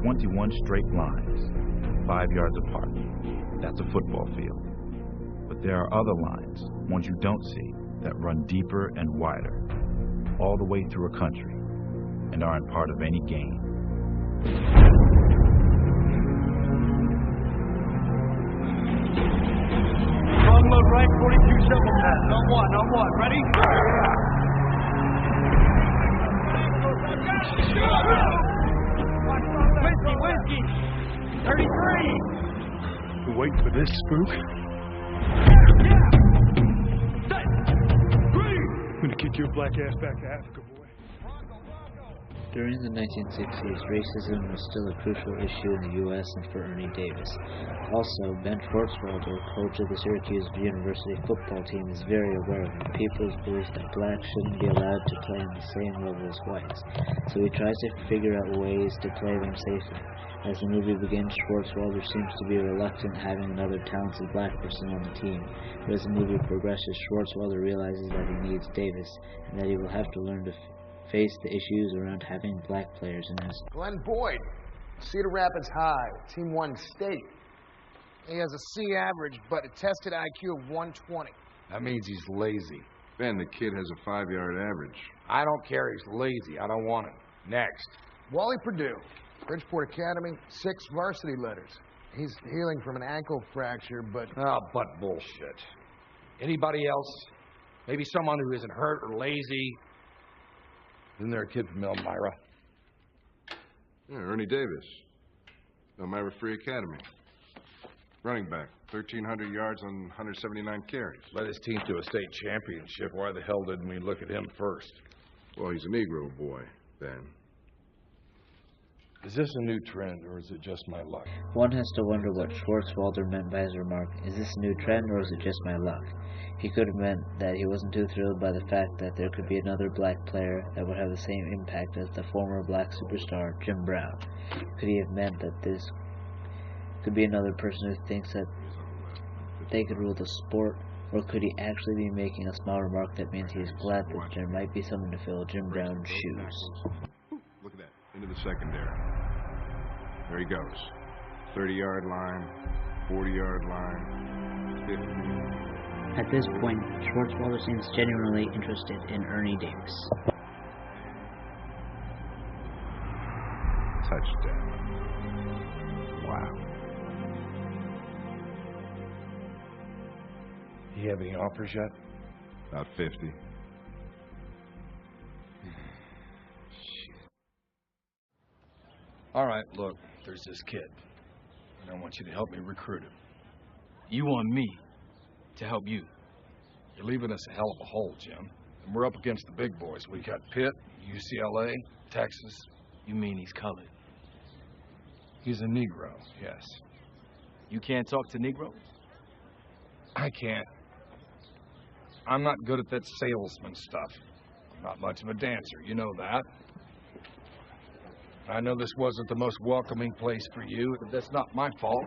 21 straight lines, 5 yards apart. That's a football field. But there are other lines, ones you don't see, that run deeper and wider, all the way through a country, and aren't part of any game. Long load right, 42 shovel pass. On one. Ready? Whiskey. 33. You waiting for this spook? I'm gonna kick your black ass back to Africa, boy. During the 1960s, racism was still a crucial issue in the U.S. and for Ernie Davis. Also, Ben Schwartzwalder, coach of the Syracuse University football team, is very aware of the people's belief that blacks shouldn't be allowed to play on the same level as whites, so he tries to figure out ways to play them safely. As the movie begins, Schwartzwalder seems to be reluctant having another talented black person on the team, but as the movie progresses, Schwartzwalder realizes that he needs Davis, and that he will have to learn to face the issues around having black players in his. Glenn Boyd, Cedar Rapids High, Team 1 state. He has a C average, but a tested IQ of 120. That means he's lazy. Ben, the kid has a 5-yard average. I don't care, he's lazy. I don't want him. Next. Wally Purdue, Bridgeport Academy, 6 varsity letters. He's healing from an ankle fracture, but... Oh, but bullshit. Anybody else? Maybe someone who isn't hurt or lazy? Isn't there a kid from Elmira? Yeah, Ernie Davis. Elmira Free Academy. Running back, 1,300 yards on 179 carries. Led his team to a state championship. Why the hell didn't we look at him first? Well, he's a Negro boy, Ben. Is this a new trend, or is it just my luck? One has to wonder what Schwartzwalder meant by his remark, is this a new trend or is it just my luck? He could have meant that he wasn't too thrilled by the fact that there could be another black player that would have the same impact as the former black superstar Jim Brown. Could he have meant that this could be another person who thinks that they could rule the sport? Or could he actually be making a small remark that means he is glad that there might be someone to fill Jim Brown's shoes? Look at that, into the secondary. There he goes. 30-yard line, 40-yard line, 50. At this point, Schwartzwalder seems genuinely interested in Ernie Davis. Touchdown. Wow. Do you have any offers yet? About 50. Shit. All right, look, there's this kid, and I want you to help me recruit him. You want me to help you? You're leaving us a hell of a hole, Jim. And we're up against the big boys. We got Pitt, UCLA, Texas. You mean he's colored? He's a Negro, yes. You can't talk to Negroes? I can't. I'm not good at that salesman stuff. I'm not much of a dancer, you know that. I know this wasn't the most welcoming place for you, but that's not my fault.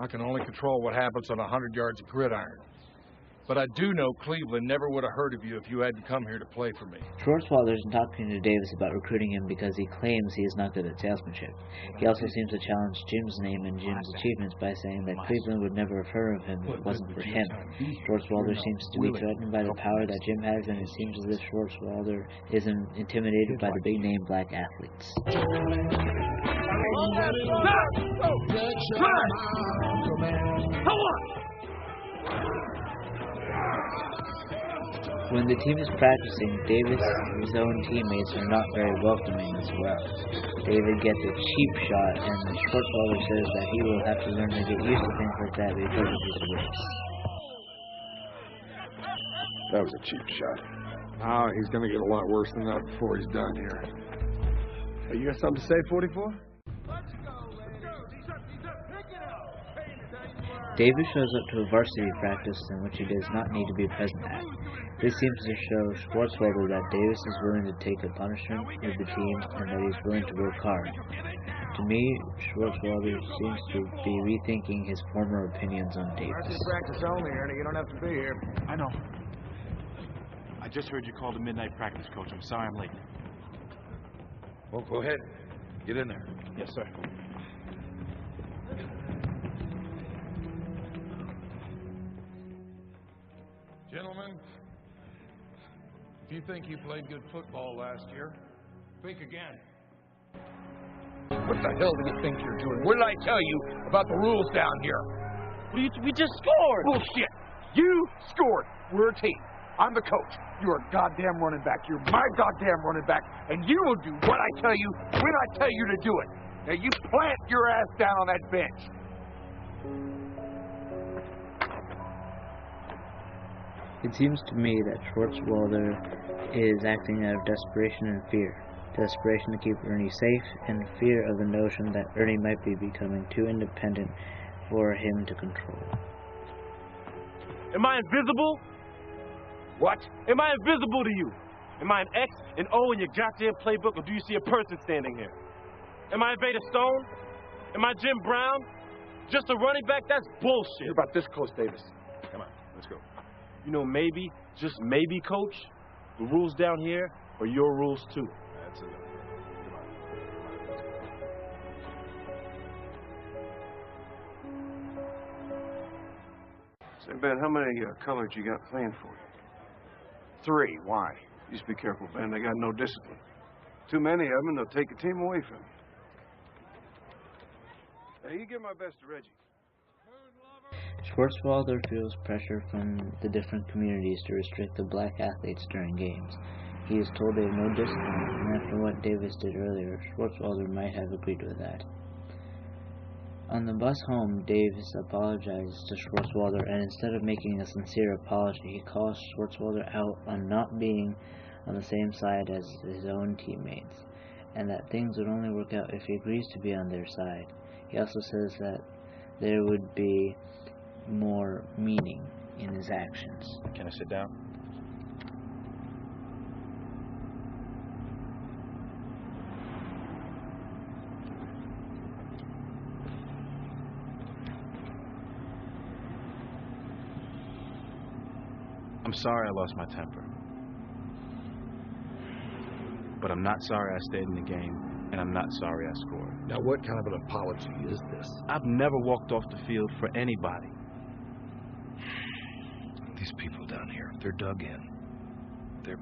I can only control what happens on 100 yards of gridiron. But I do know Cleveland never would have heard of you if you hadn't come here to play for me. Schwartzwalder is talking to Davis about recruiting him because he claims he is not good at salesmanship. He also seems to challenge Jim's name and Jim's achievements by saying that Cleveland would never have heard of him if it wasn't for him. Schwartzwalder seems to be threatened by the power that Jim has, and it seems as if Schwartzwalder isn't intimidated by the big-name black athletes. When the team is practicing, Davis and his own teammates are not very welcoming as well. David gets a cheap shot, and Schwartzwalder says that he will have to learn to get used to things like that because of his race. That was a cheap shot. Oh, he's going to get a lot worse than that before he's done here. Hey, you got something to say, 44? Davis shows up to a varsity practice in which he does not need to be present at. This seems to show Schwartzwalder that Davis is willing to take a punishment with the team and that he's willing to work hard. To me, Schwartzwalder seems to be rethinking his former opinions on Davis. Varsity practice only, Ernie. You don't have to be here. I know. I just heard you called a midnight practice, Coach. I'm sorry I'm late. Well, go ahead. Get in there. Yes, sir. Gentlemen, if you think you played good football last year, think again. What the hell do you think you're doing? What did I tell you about the rules down here? We just scored. Bullshit. You scored. We're a team. I'm the coach. You're a goddamn running back. You're my goddamn running back. And you will do what I tell you when I tell you to do it. Now you plant your ass down on that bench. It seems to me that Schwartzwalder is acting out of desperation and fear. Desperation to keep Ernie safe, and fear of the notion that Ernie might be becoming too independent for him to control. Am I invisible? What? Am I invisible to you? Am I an X, an O in your goddamn playbook, or do you see a person standing here? Am I Vader Stone? Am I Jim Brown? Just a running back? That's bullshit. You're about this close, Davis. Come on, let's go. You know, maybe, just maybe, Coach, the rules down here are your rules too. That's enough. Come on. Let's go. Say, Ben, how many colors you got playing for you? 3. Why? Just be careful, Ben. They got no discipline. Too many of them, they'll take a team away from you. Hey, you give my best to Reggie. Schwartzwalder feels pressure from the different communities to restrict the black athletes during games. He is told they have no discipline, and after what Davis did earlier, Schwartzwalder might have agreed with that. On the bus home, Davis apologizes to Schwartzwalder, and instead of making a sincere apology, he calls Schwartzwalder out on not being on the same side as his own teammates, and that things would only work out if he agrees to be on their side. He also says that there would be more meaning in his actions. Can I sit down? I'm sorry I lost my temper. But I'm not sorry I stayed in the game, and I'm not sorry I scored. Now, what kind of an apology is this? I've never walked off the field for anybody. These people down here, they're dug in. They're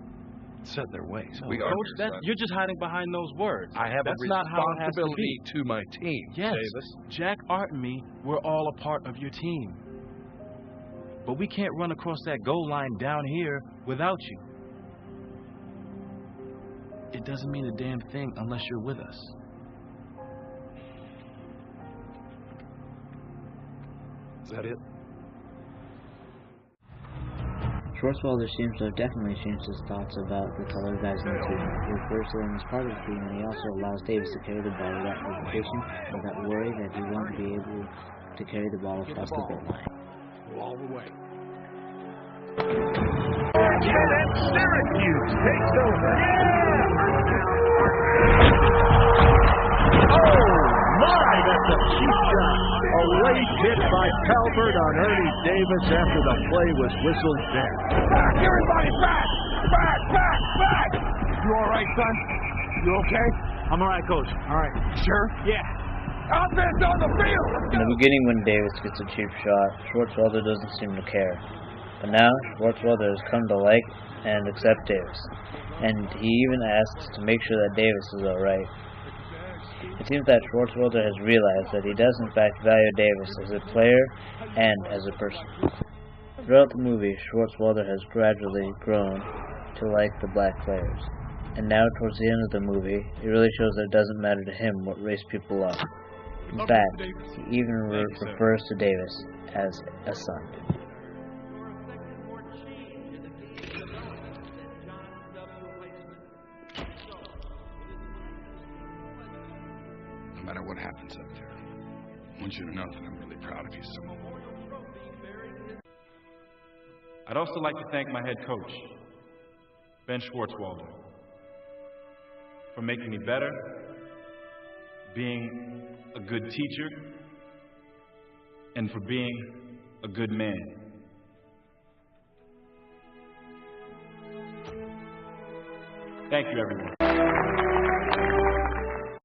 set in their ways. We are, Coach, you're just hiding behind those words. I have That's a not how it has to responsibility be. to my team, Yes, Davis. Jack, Art, and me, we're all a part of your team. But we can't run across that goal line down here without you. It doesn't mean a damn thing unless you're with us. Is that it? Schwartzwalder seems to have definitely changed his thoughts about the colored guys in the team. He refers to them as part of the team, and he also allows Davis to carry the ball without hesitation, without worry that he won't be able to carry the ball across the goal line. All the way. And Syracuse takes over. Oh, my, that's a cheap shot. A late hit by Peter on Ernie Davis after the play was whistled dead. Back, everybody, back! Back, back, back! You all right, son? You okay? I'm all right, Coach. All right. Sure? Yeah. Offense on the field! In the beginning, when Davis gets a cheap shot, Schwartzwalder doesn't seem to care. But now, Schwartzwalder has come to like and accept Davis, and he even asks to make sure that Davis is alright. It seems that Schwartzwalder has realized that he does in fact value Davis as a player and as a person. Throughout the movie, Schwartzwalder has gradually grown to like the black players, and now towards the end of the movie, it really shows that it doesn't matter to him what race people are. In fact, he even refers to Davis as a son. No matter what happens up there, I want you to know that I'm really proud of you, son. I'd also like to thank my head coach, Ben Schwartzwalder, for making me better, being a good teacher, and for being a good man. Thank you, everyone.